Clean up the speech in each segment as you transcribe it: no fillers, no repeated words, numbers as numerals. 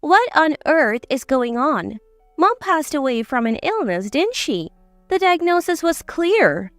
What on earth is going on? Mom passed away from an illness, didn't she? The diagnosis was clear.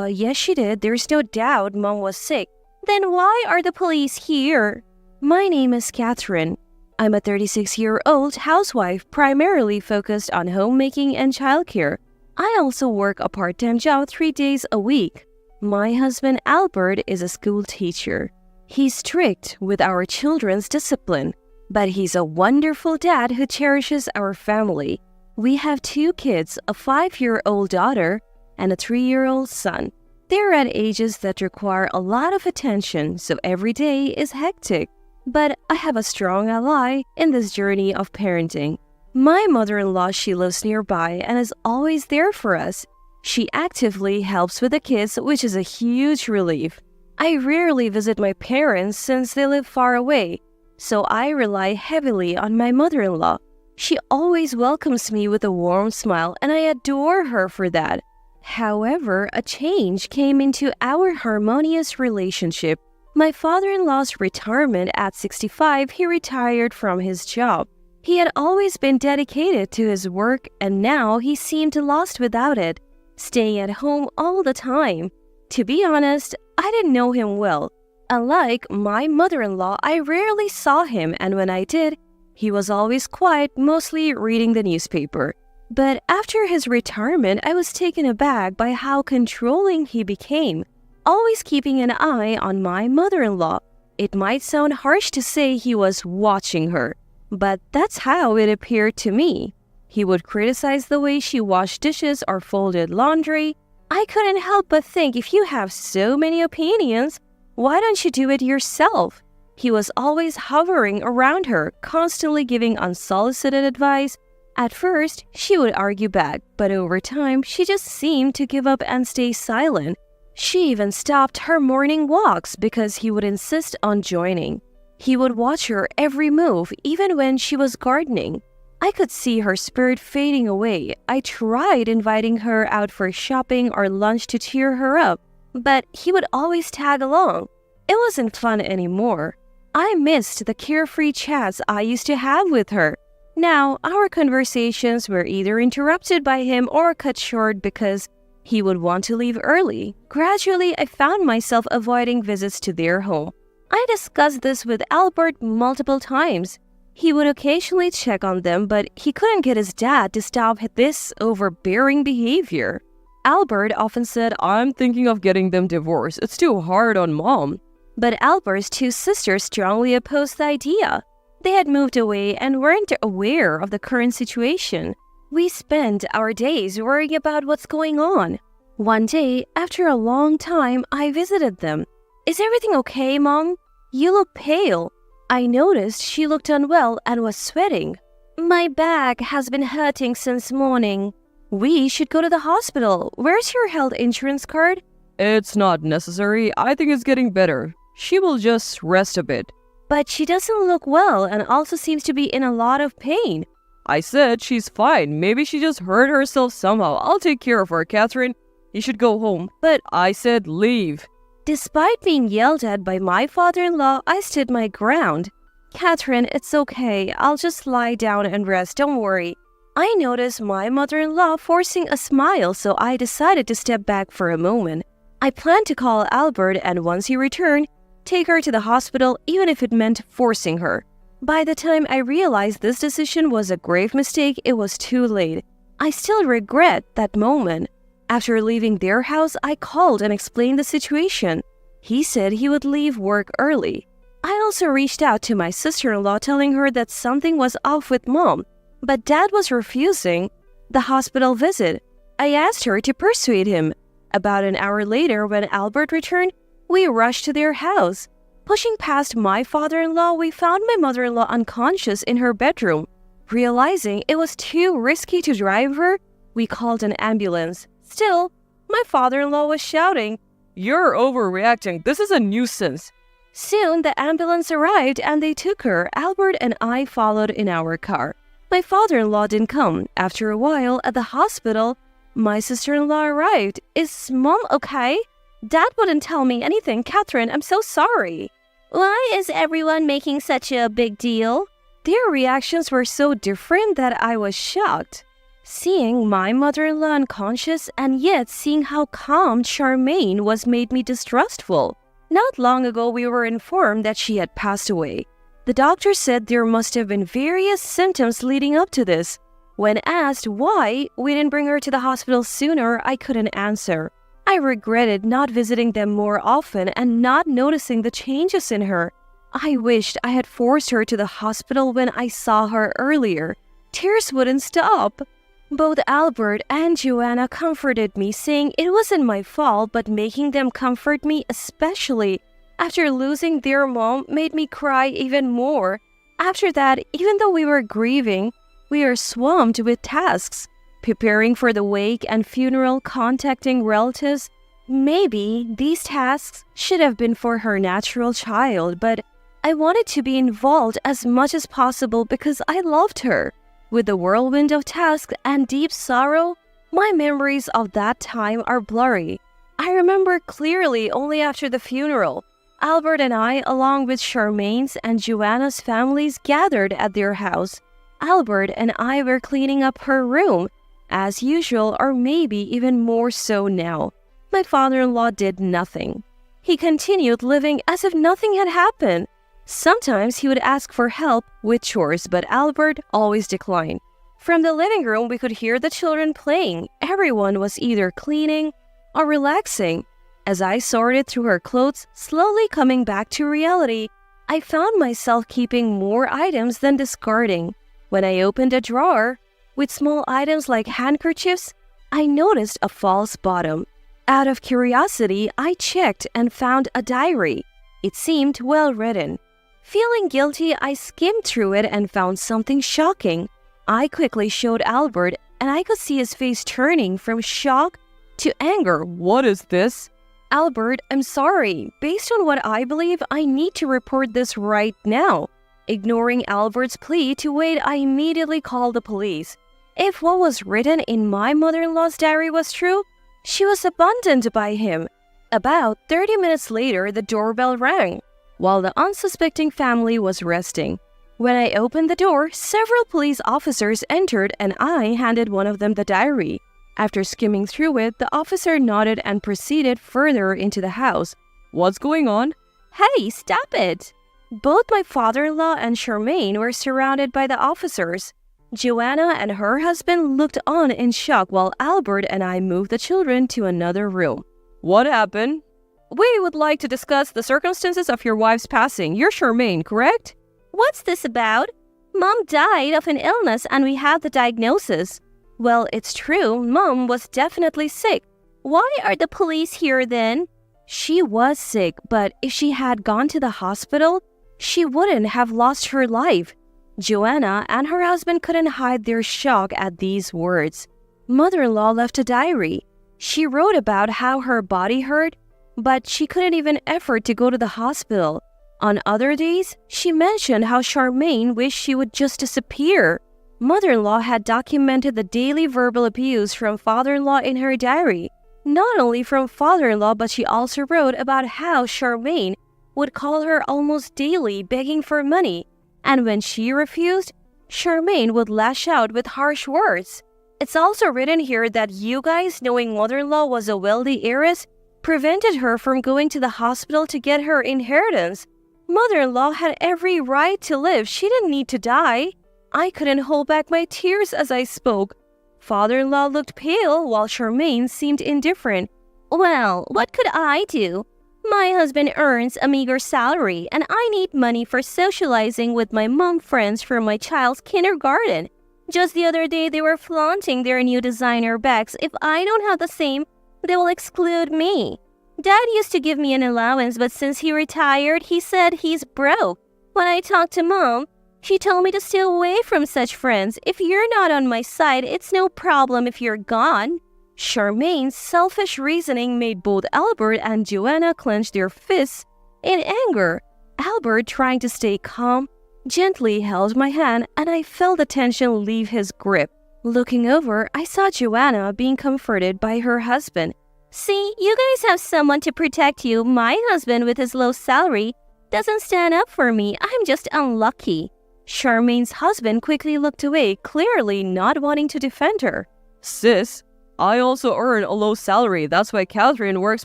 Yes, she did. There's no doubt Mom was sick. Then why are the police here? My name is Catherine. I'm a 36-year-old housewife primarily focused on homemaking and childcare. I also work a part-time job 3 days a week. My husband Albert is a school teacher. He's strict with our children's discipline, but he's a wonderful dad who cherishes our family. We have 2 kids, a 5-year-old daughter and a 3-year-old son. They're at ages that require a lot of attention, so every day is hectic. But I have a strong ally in this journey of parenting. My mother-in-law, she lives nearby and is always there for us. She actively helps with the kids, which is a huge relief. I rarely visit my parents since they live far away, so I rely heavily on my mother-in-law. She always welcomes me with a warm smile, and I adore her for that. However, a change came into our harmonious relationship. My father-in-law's retirement at 65, he retired from his job. He had always been dedicated to his work, and now he seemed lost without it, staying at home all the time. To be honest, I didn't know him well. Unlike my mother-in-law, I rarely saw him, and when I did, he was always quiet, mostly reading the newspaper. But after his retirement, I was taken aback by how controlling he became, always keeping an eye on my mother-in-law. It might sound harsh to say he was watching her, but that's how it appeared to me. He would criticize the way she washed dishes or folded laundry. I couldn't help but think, if you have so many opinions, why don't you do it yourself? He was always hovering around her, constantly giving unsolicited advice. At first, she would argue back, but over time, she just seemed to give up and stay silent. She even stopped her morning walks because he would insist on joining. He would watch her every move, even when she was gardening. I could see her spirit fading away. I tried inviting her out for shopping or lunch to cheer her up, but he would always tag along. It wasn't fun anymore. I missed the carefree chats I used to have with her. Now, our conversations were either interrupted by him or cut short because he would want to leave early. Gradually, I found myself avoiding visits to their home. I discussed this with Albert multiple times. He would occasionally check on them, but he couldn't get his dad to stop this overbearing behavior. Albert often said, "I'm thinking of getting them divorced. It's too hard on Mom." But Albert's 2 sisters strongly opposed the idea. They had moved away and weren't aware of the current situation. We spent our days worrying about what's going on. One day, after a long time, I visited them. "Is everything okay, Mom? You look pale." I noticed she looked unwell and was sweating. "My back has been hurting since morning." "We should go to the hospital. Where's your health insurance card?" "It's not necessary. I think it's getting better. She will just rest a bit." "But she doesn't look well and also seems to be in a lot of pain." "I said she's fine. Maybe she just hurt herself somehow. I'll take care of her, Catherine. You should go home." "But I said leave." Despite being yelled at by my father-in-law, I stood my ground. "Catherine, it's okay. I'll just lie down and rest. Don't worry." I noticed my mother-in-law forcing a smile, so I decided to step back for a moment. I planned to call Albert, and once he returned, take her to the hospital, even if it meant forcing her. By the time I realized this decision was a grave mistake, it was too late. I still regret that moment. After leaving their house, I called and explained the situation. He said he would leave work early. I also reached out to my sister-in-law, telling her that something was off with Mom, but Dad was refusing the hospital visit. I asked her to persuade him. About an hour later, when Albert returned, we rushed to their house. Pushing past my father-in-law, we found my mother-in-law unconscious in her bedroom. Realizing it was too risky to drive her, we called an ambulance. Still, my father-in-law was shouting, "You're overreacting. This is a nuisance." Soon, the ambulance arrived and they took her. Albert and I followed in our car. My father-in-law didn't come. After a while, at the hospital, my sister-in-law arrived. "Is Mom okay?" "Dad wouldn't tell me anything. Catherine, I'm so sorry." "Why is everyone making such a big deal?" Their reactions were so different that I was shocked. Seeing my mother-in-law unconscious and yet seeing how calm Charmaine was made me distrustful. Not long ago, we were informed that she had passed away. The doctor said there must have been various symptoms leading up to this. When asked why we didn't bring her to the hospital sooner, I couldn't answer. I regretted not visiting them more often and not noticing the changes in her. I wished I had forced her to the hospital when I saw her earlier. Tears wouldn't stop. Both Albert and Joanna comforted me, saying it wasn't my fault, but making them comfort me, especially after losing their mom, made me cry even more. After that, even though we were grieving, we were swamped with tasks, preparing for the wake and funeral, contacting relatives. Maybe these tasks should have been for her natural child, but I wanted to be involved as much as possible because I loved her. With the whirlwind of tasks and deep sorrow, my memories of that time are blurry. I remember clearly only after the funeral. Albert and I, along with Charmaine's and Joanna's families, gathered at their house. Albert and I were cleaning up her room, as usual, or maybe even more so now. My father-in-law did nothing. He continued living as if nothing had happened. Sometimes he would ask for help with chores, but Albert always declined. From the living room, we could hear the children playing. Everyone was either cleaning or relaxing. As I sorted through her clothes, slowly coming back to reality, I found myself keeping more items than discarding. When I opened a drawer with small items like handkerchiefs, I noticed a false bottom. Out of curiosity, I checked and found a diary. It seemed well written. Feeling guilty, I skimmed through it and found something shocking. I quickly showed Albert, and I could see his face turning from shock to anger. What is this? Albert, I'm sorry. Based on what I believe, I need to report this right now. Ignoring Albert's plea to wait, I immediately called the police. If what was written in my mother-in-law's diary was true, she was abandoned by him. About 30 minutes later, the doorbell rang, while the unsuspecting family was resting. When I opened the door, several police officers entered and I handed one of them the diary. After skimming through it, the officer nodded and proceeded further into the house. What's going on? Hey, stop it! Both my father-in-law and Charmaine were surrounded by the officers. Joanna and her husband looked on in shock while Albert and I moved the children to another room. What happened? We would like to discuss the circumstances of your wife's passing. You're Charmaine, correct? What's this about? Mom died of an illness and we had the diagnosis. Well, it's true, Mom was definitely sick. Why are the police here then? She was sick, but if she had gone to the hospital, she wouldn't have lost her life. Joanna and her husband couldn't hide their shock at these words. Mother-in-law left a diary. She wrote about how her body hurt, but she couldn't even afford to go to the hospital. On other days, she mentioned how Charmaine wished she would just disappear. Mother-in-law had documented the daily verbal abuse from father-in-law in her diary. Not only from father-in-law, but she also wrote about how Charmaine would call her almost daily begging for money. And when she refused, Charmaine would lash out with harsh words. It's also written here that you guys, knowing mother-in-law was a wealthy heiress, prevented her from going to the hospital to get her inheritance. Mother-in-law had every right to live. She didn't need to die. I couldn't hold back my tears as I spoke. Father-in-law looked pale while Charmaine seemed indifferent. Well, what could I do? My husband earns a meager salary and I need money for socializing with my mom friends for my child's kindergarten. Just the other day they were flaunting their new designer bags. If I don't have the same, they will exclude me. Dad used to give me an allowance, but since he retired, he said he's broke. When I talked to Mom, she told me to stay away from such friends. If you're not on my side, it's no problem if you're gone. Charmaine's selfish reasoning made both Albert and Joanna clench their fists in anger. Albert, trying to stay calm, gently held my hand and I felt the tension leave his grip. Looking over, I saw Joanna being comforted by her husband. See, you guys have someone to protect you. My husband, with his low salary, doesn't stand up for me. I'm just unlucky. Charmaine's husband quickly looked away, clearly not wanting to defend her. Sis, I also earn a low salary. That's why Catherine works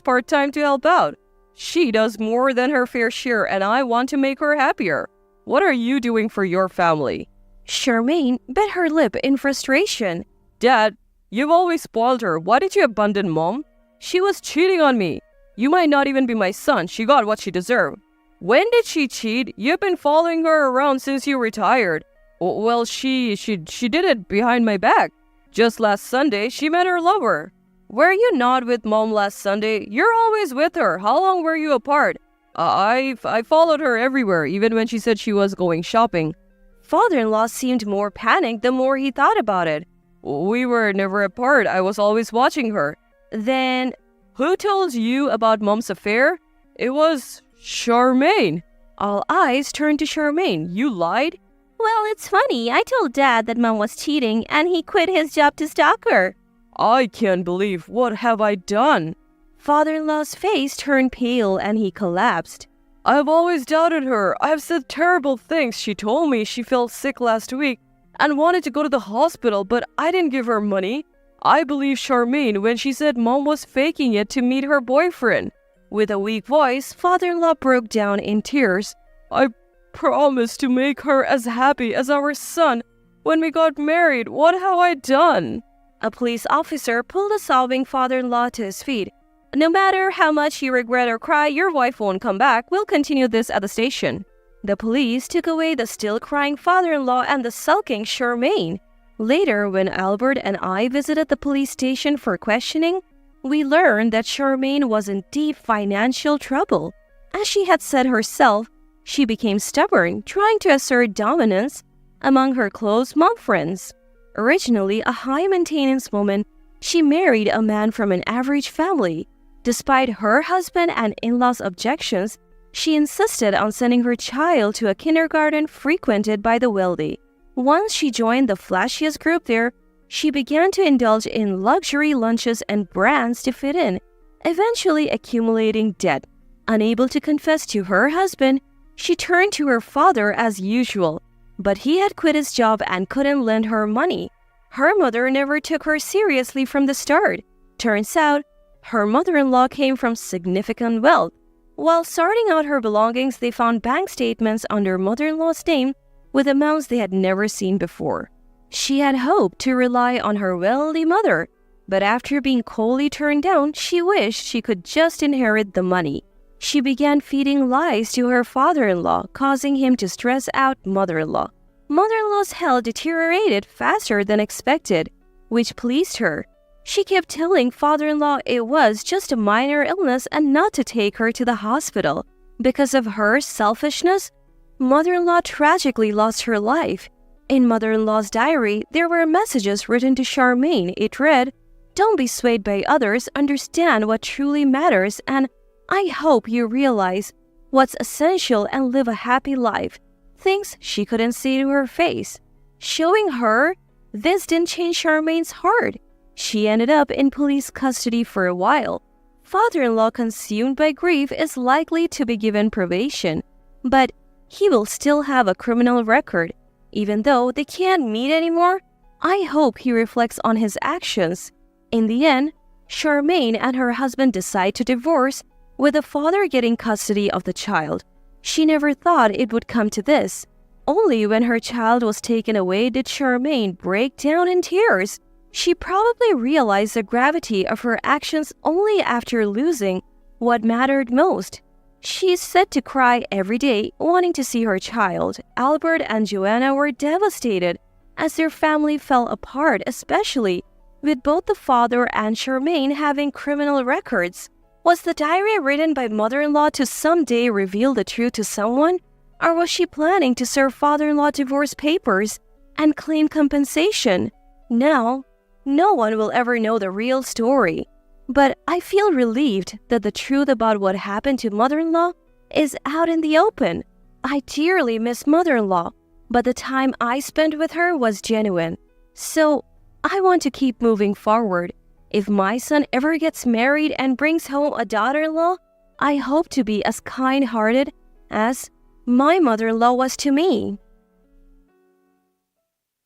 part-time to help out. She does more than her fair share and I want to make her happier. What are you doing for your family? Charmaine bit her lip in frustration. Dad, you've always spoiled her. Why did you abandon Mom? She was cheating on me. You might not even be my son. She got what she deserved. When did she cheat? You've been following her around since you retired. Well, she did it behind my back. Just last Sunday, she met her lover. Were you not with Mom last Sunday? You're always with her. How long were you apart? I followed her everywhere, even when she said she was going shopping. Father-in-law seemed more panicked the more he thought about it. We were never apart. I was always watching her. Then, who told you about Mom's affair? It was Charmaine. All eyes turned to Charmaine. You lied? Well, it's funny. I told Dad that Mom was cheating and he quit his job to stalk her. I can't believe. What have I done? Father-in-law's face turned pale and he collapsed. I've always doubted her. I've said terrible things. She told me she felt sick last week and wanted to go to the hospital, but I didn't give her money. I believed Charmaine when she said Mom was faking it to meet her boyfriend. With a weak voice, father-in-law broke down in tears. I promised to make her as happy as our son when we got married. What have I done? A police officer pulled a sobbing father-in-law to his feet. No matter how much you regret or cry, your wife won't come back. We'll continue this at the station. The police took away the still crying father-in-law and the sulking Charmaine. Later, when Albert and I visited the police station for questioning, we learned that Charmaine was in deep financial trouble. As she had said herself, she became stubborn, trying to assert dominance among her close mom friends. Originally a high-maintenance woman, she married a man from an average family. Despite her husband and in-laws' objections, she insisted on sending her child to a kindergarten frequented by the wealthy. Once she joined the flashiest group there, she began to indulge in luxury lunches and brands to fit in, eventually accumulating debt. Unable to confess to her husband, she turned to her father as usual, but he had quit his job and couldn't lend her money. Her mother never took her seriously from the start. Turns out, her mother-in-law came from significant wealth. While sorting out her belongings, they found bank statements under mother-in-law's name with amounts they had never seen before. She had hoped to rely on her wealthy mother, but after being coldly turned down, she wished she could just inherit the money. She began feeding lies to her father-in-law, causing him to stress out mother-in-law. Mother-in-law's health deteriorated faster than expected, which pleased her. She kept telling father-in-law it was just a minor illness and not to take her to the hospital. Because of her selfishness, mother-in-law tragically lost her life. In mother-in-law's diary, there were messages written to Charmaine. It read, "Don't be swayed by others, understand what truly matters, and I hope you realize what's essential and live a happy life." Things she couldn't see to her face. Showing her, this didn't change Charmaine's heart. She ended up in police custody for a while. Father-in-law consumed by grief is likely to be given probation, but he will still have a criminal record. Even though they can't meet anymore, I hope he reflects on his actions. In the end, Charmaine and her husband decide to divorce, with the father getting custody of the child. She never thought it would come to this. Only when her child was taken away did Charmaine break down in tears. She probably realized the gravity of her actions only after losing what mattered most. She's said to cry every day, wanting to see her child. Albert and Joanna were devastated as their family fell apart, especially with both the father and Charmaine having criminal records. Was the diary written by mother-in-law to someday reveal the truth to someone? Or was she planning to serve father-in-law divorce papers and claim compensation? Now, no one will ever know the real story. But I feel relieved that the truth about what happened to mother-in-law is out in the open. I dearly miss mother-in-law, but the time I spent with her was genuine. So, I want to keep moving forward. If my son ever gets married and brings home a daughter-in-law, I hope to be as kind-hearted as my mother-in-law was to me.